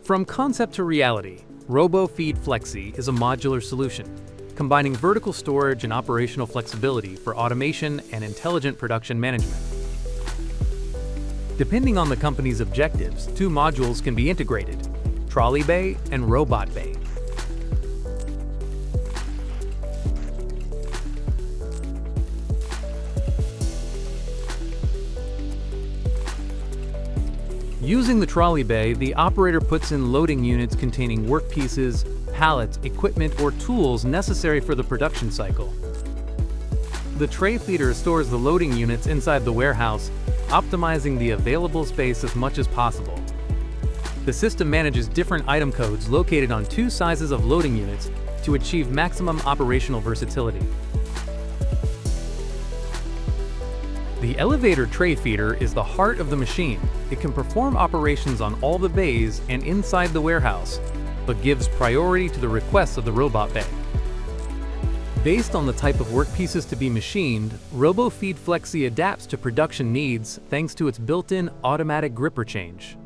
From concept to reality, ROBO FEED FLEXI is a modular solution, combining vertical storage and operational flexibility for automation and intelligent production management. Depending on the company's objectives, two modules can be integrated: trolley bay and robot bay. Using the trolley bay, the operator puts in loading units containing workpieces, pallets, equipment, or tools necessary for the production cycle. The tray feeder stores the loading units inside the warehouse, optimizing the available space as much as possible. The system manages different item codes located on two sizes of loading units to achieve maximum operational versatility. The elevator tray feeder is the heart of the machine. It can perform operations on all the bays and inside the warehouse, but gives priority to the requests of the robot bay. Based on the type of workpieces to be machined, ROBO FEED FLEXI adapts to production needs thanks to its built-in automatic gripper change.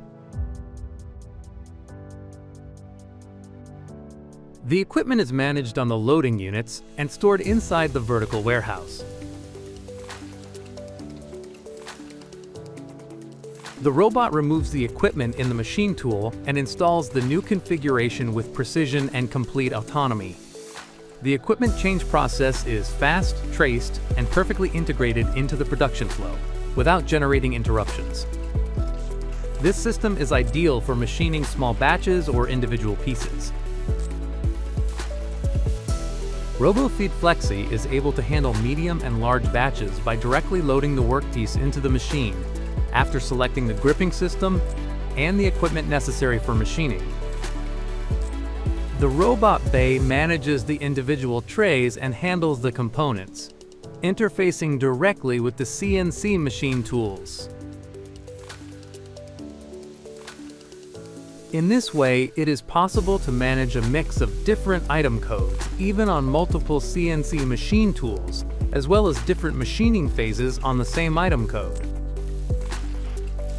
The equipment is managed on the loading units and stored inside the vertical warehouse. The robot removes the equipment in the machine tool and installs the new configuration with precision and complete autonomy. The equipment change process is fast, traced, and perfectly integrated into the production flow, without generating interruptions. This system is ideal for machining small batches or individual pieces. ROBO FEED FLEXI is able to handle medium and large batches by directly loading the workpiece into the machine after selecting the gripping system and the equipment necessary for machining. The robot bay manages the individual trays and handles the components, interfacing directly with the CNC machine tools. In this way, it is possible to manage a mix of different item codes, even on multiple CNC machine tools, as well as different machining phases on the same item code.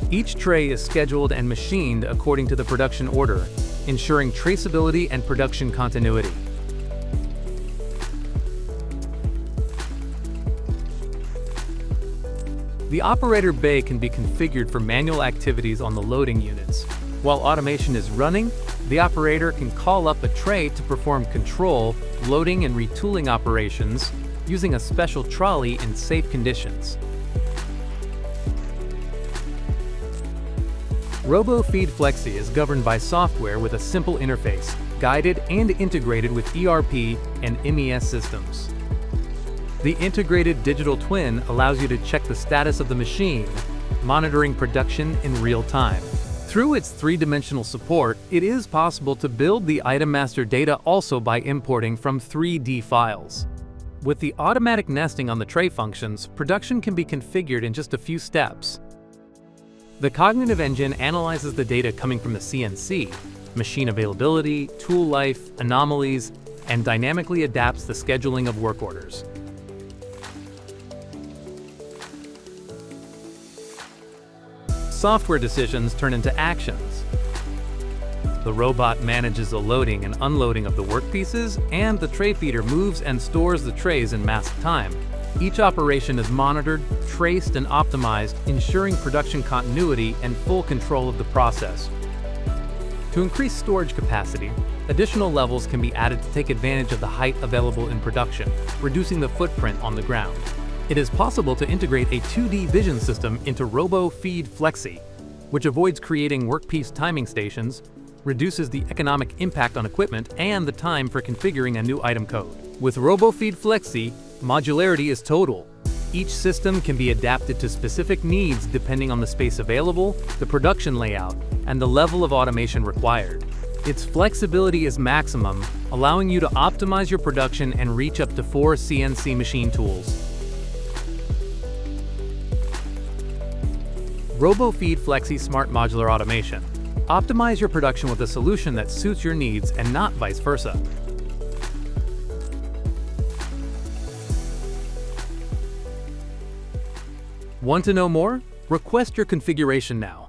Each tray is scheduled and machined according to the production order, ensuring traceability and production continuity. The operator bay can be configured for manual activities on the loading units. While automation is running, the operator can call up a tray to perform control, loading, and retooling operations using a special trolley in safe conditions. ROBO FEED FLEXI is governed by software with a simple interface, guided and integrated with ERP and MES systems. The integrated digital twin allows you to check the status of the machine, monitoring production in real time. Through its three-dimensional support, it is possible to build the item master data also by importing from 3D files. With the automatic nesting on the tray functions, production can be configured in just a few steps. The cognitive engine analyzes the data coming from the CNC, machine availability, tool life, anomalies, and dynamically adapts the scheduling of work orders. Software decisions turn into actions. The robot manages the loading and unloading of the workpieces, and the tray feeder moves and stores the trays in mask time. Each operation is monitored, traced, and optimized, ensuring production continuity and full control of the process. To increase storage capacity, additional levels can be added to take advantage of the height available in production, reducing the footprint on the ground. It is possible to integrate a 2D vision system into ROBO FEED FLEXI, which avoids creating workpiece timing stations, reduces the economic impact on equipment, and the time for configuring a new item code. With ROBO FEED FLEXI, modularity is total. Each system can be adapted to specific needs depending on the space available, the production layout, and the level of automation required. Its flexibility is maximum, allowing you to optimize your production and reach up to 4 CNC machine tools. ROBO FEED FLEXI Smart Modular Automation. Optimize your production with a solution that suits your needs and not vice versa. Want to know more? Request your configuration now.